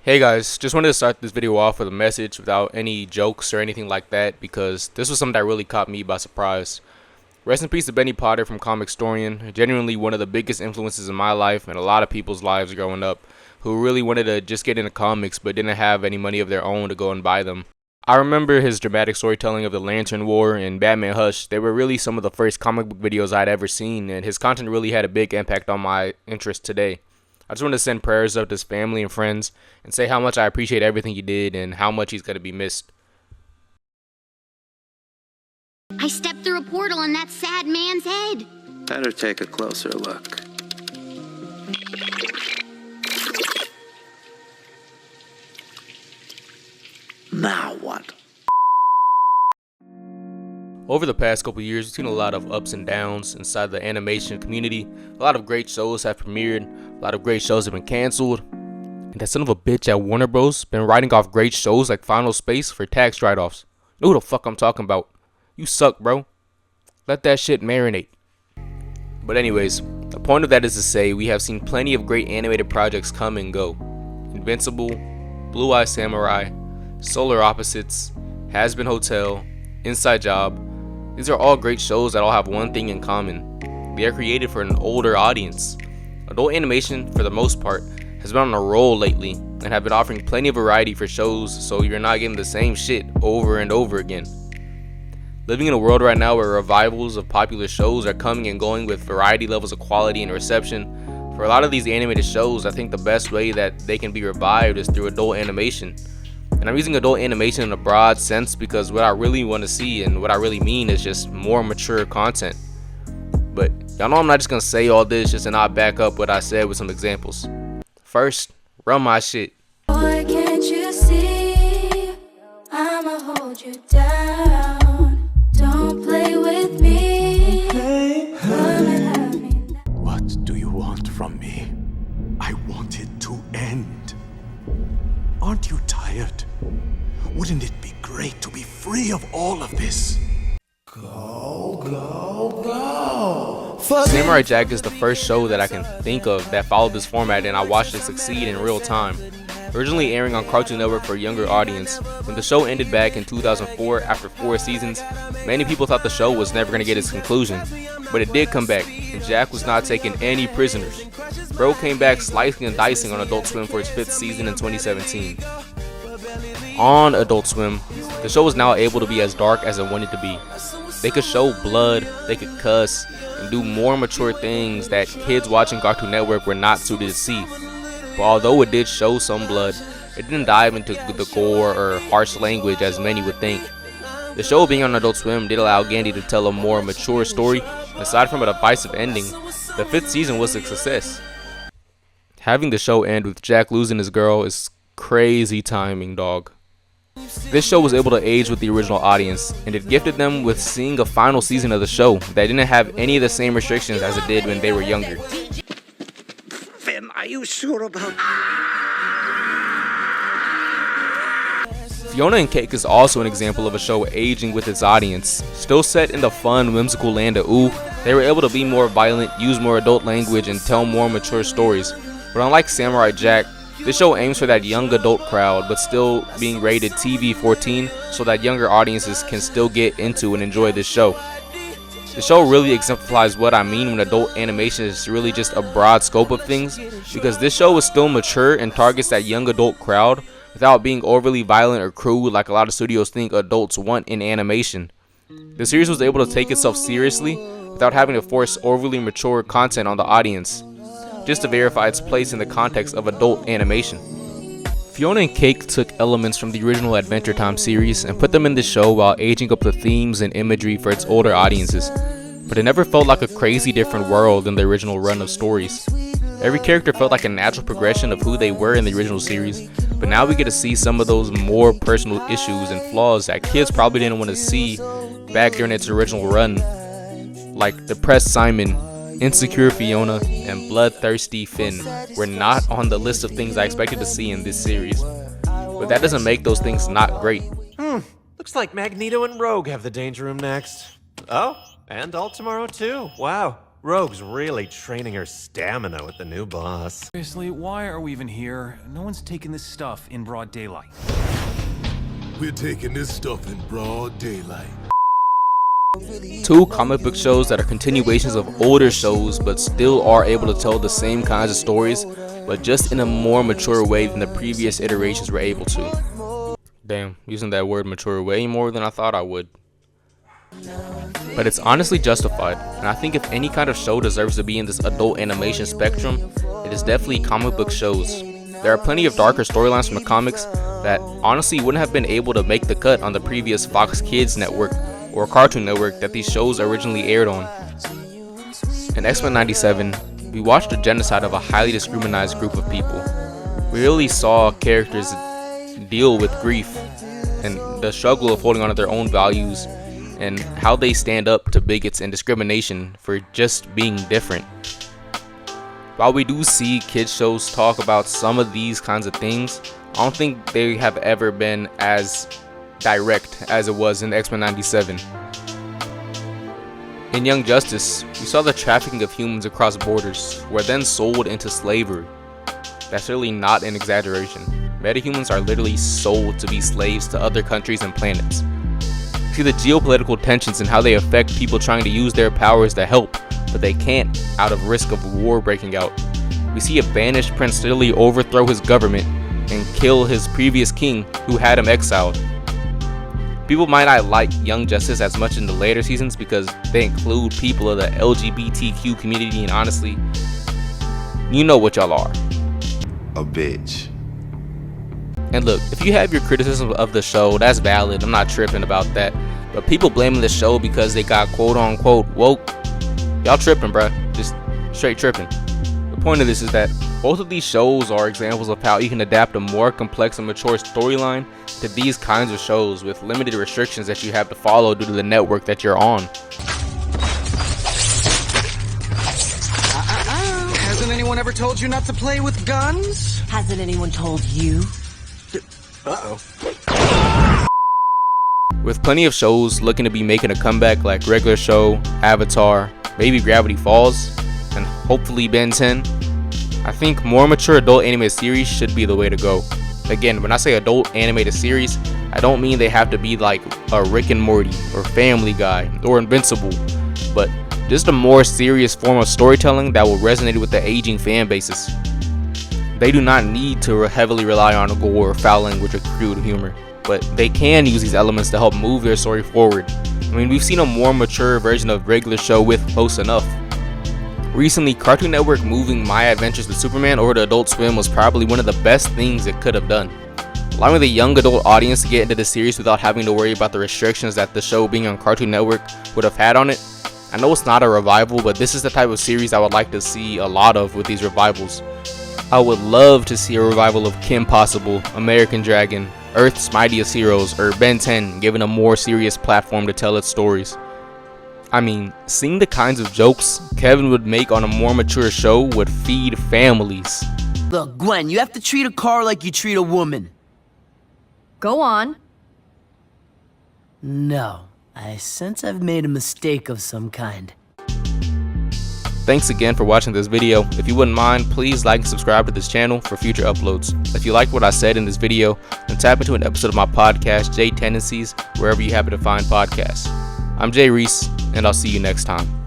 Hey guys, just wanted to start this video off with a message without any jokes or anything like that because this was something that really caught me by surprise. Rest in peace to Benny Potter from Comicstorian, genuinely one of the biggest influences in my life and a lot of people's lives growing up who really wanted to just get into comics but didn't have any money of their own to go and buy them. I remember his dramatic storytelling of the Lantern War and Batman Hush. They were really some of the first comic book videos I'd ever seen, and his content really had a big impact on my interest today. I just want to send prayers up to his family and friends and say how much I appreciate everything he did and how much he's going to be missed. I stepped through a portal on that sad man's head. Better take a closer look. Now what? Over the past couple years, we've seen a lot of ups and downs inside the animation community. A lot of great shows have premiered, a lot of great shows have been canceled, and that son of a bitch at Warner Bros. Been writing off great shows like Final Space for tax write-offs. Know who the fuck I'm talking about. You suck, bro. Let that shit marinate. But anyways, the point of that is to say we have seen plenty of great animated projects come and go. Invincible, Blue Eye Samurai, Solar Opposites, Has Been Hotel, Inside Job. These are all great shows that all have one thing in common. They are created for an older audience. Adult animation, for the most part, has been on a roll lately and have been offering plenty of variety for shows so you're not getting the same shit over and over again. Living in a world right now where revivals of popular shows are coming and going with variety levels of quality and reception, for a lot of these animated shows, I think the best way that they can be revived is through adult animation. And I'm using adult animation in a broad sense because what I really want to see and what I really mean is just more mature content. But y'all know I'm not just going to say all this just to not back up what I said with some examples. First, run my shit. Boy, can't you see? I'ma hold you down. Don't play with me. Come and have me. What do you want from me? I want it to end. Aren't you tired? Wouldn't it be great to be free of all of this? Go, go, go! Samurai Jack is the first show that I can think of that followed this format and I watched it succeed in real time. Originally airing on Cartoon Network for a younger audience, when the show ended back in 2004 after 4 seasons, many people thought the show was never going to get its conclusion. But it did come back, and Jack was not taking any prisoners. Bro came back slicing and dicing on Adult Swim for its 5th season in 2017. On Adult Swim, the show was now able to be as dark as it wanted to be. They could show blood, they could cuss, and do more mature things that kids watching Cartoon Network were not suited to see. But although it did show some blood, it didn't dive into the gore or harsh language as many would think. The show being on Adult Swim did allow Gandhi to tell a more mature story. Aside from a divisive ending, the 5th season was a success. Having the show end with Jack losing his girl is crazy timing, dog. This show was able to age with the original audience, and it gifted them with seeing a final season of the show that didn't have any of the same restrictions as it did when they were younger. Finn, are you sure about... Fiona and Cake is also an example of a show aging with its audience. Still set in the fun, whimsical land of ooh, they were able to be more violent, use more adult language, and tell more mature stories. But unlike Samurai Jack, this show aims for that young adult crowd, but still being rated TV-14 so that younger audiences can still get into and enjoy this show. The show really exemplifies what I mean when adult animation is really just a broad scope of things, because this show is still mature and targets that young adult crowd without being overly violent or crude like a lot of studios think adults want in animation. The series was able to take itself seriously without having to force overly mature content on the audience, just to verify its place in the context of adult animation. Fiona and Cake took elements from the original Adventure Time series and put them in the show while aging up the themes and imagery for its older audiences, but it never felt like a crazy different world than the original run of stories. Every character felt like a natural progression of who they were in the original series, but now we get to see some of those more personal issues and flaws that kids probably didn't want to see back during its original run, like depressed Simon, insecure Fiona, and bloodthirsty Finn were not on the list of things I expected to see in this series. But that doesn't make those things not great. Looks like Magneto and Rogue have the Danger Room next. Oh, and all tomorrow too. Wow. Rogue's really training her stamina with the new boss. Seriously, why are we even here? No one's taking this stuff in broad daylight. We're taking this stuff in broad daylight. Two comic book shows that are continuations of older shows but still are able to tell the same kinds of stories, but just in a more mature way than the previous iterations were able to. Damn, using that word mature way more than I thought I would. But it's honestly justified, and I think if any kind of show deserves to be in this adult animation spectrum, it is definitely comic book shows. There are plenty of darker storylines from the comics that honestly wouldn't have been able to make the cut on the previous Fox Kids network or Cartoon Network that these shows originally aired on. In X-Men 97, we watched the genocide of a highly discriminated group of people. We really saw characters deal with grief and the struggle of holding on to their own values and how they stand up to bigots and discrimination for just being different. While we do see kids shows talk about some of these kinds of things, I don't think they have ever been as direct as it was in X-Men 97. In Young Justice, we saw the trafficking of humans across borders who were then sold into slavery. That's really not an exaggeration. Metahumans are literally sold to be slaves to other countries and planets. See the geopolitical tensions and how they affect people trying to use their powers to help, but they can't out of risk of war breaking out. We see a banished prince literally overthrow his government and kill his previous king who had him exiled. People might not like Young Justice as much in the later seasons because they include people of the LGBTQ community, and honestly, you know what y'all are. A bitch. And look, if you have your criticism of the show, that's valid. I'm not tripping about that. But people blaming the show because they got quote unquote woke, y'all tripping, bruh. Just straight tripping. The point of this is that both of these shows are examples of how you can adapt a more complex and mature storyline to these kinds of shows with limited restrictions that you have to follow due to the network that you're on. Hasn't anyone ever told you not to play with guns? Hasn't anyone told you? With plenty of shows looking to be making a comeback like Regular Show, Avatar, maybe Gravity Falls, and hopefully Ben 10, I think more mature adult animated series should be the way to go. Again, when I say adult animated series, I don't mean they have to be like a Rick and Morty or Family Guy or Invincible, but just a more serious form of storytelling that will resonate with the aging fan bases. They do not need to heavily rely on gore, foul language, or crude humor, but they can use these elements to help move their story forward. I mean, we've seen a more mature version of Regular Show with Close Enough. Recently, Cartoon Network moving My Adventures with Superman over to Adult Swim was probably one of the best things it could have done, allowing the young adult audience to get into the series without having to worry about the restrictions that the show being on Cartoon Network would have had on it. I know it's not a revival, but this is the type of series I would like to see a lot of with these revivals. I would love to see a revival of Kim Possible, American Dragon, Earth's Mightiest Heroes, or Ben 10 given a more serious platform to tell its stories. I mean, seeing the kinds of jokes Kevin would make on a more mature show would feed families. Look, Gwen, you have to treat a car like you treat a woman. Go on. No, I sense I've made a mistake of some kind. Thanks again for watching this video. If you wouldn't mind, please like and subscribe to this channel for future uploads. If you liked what I said in this video, then tap into an episode of my podcast, Tendencies, wherever you happen to find podcasts. I'm Jay Reese, and I'll see you next time.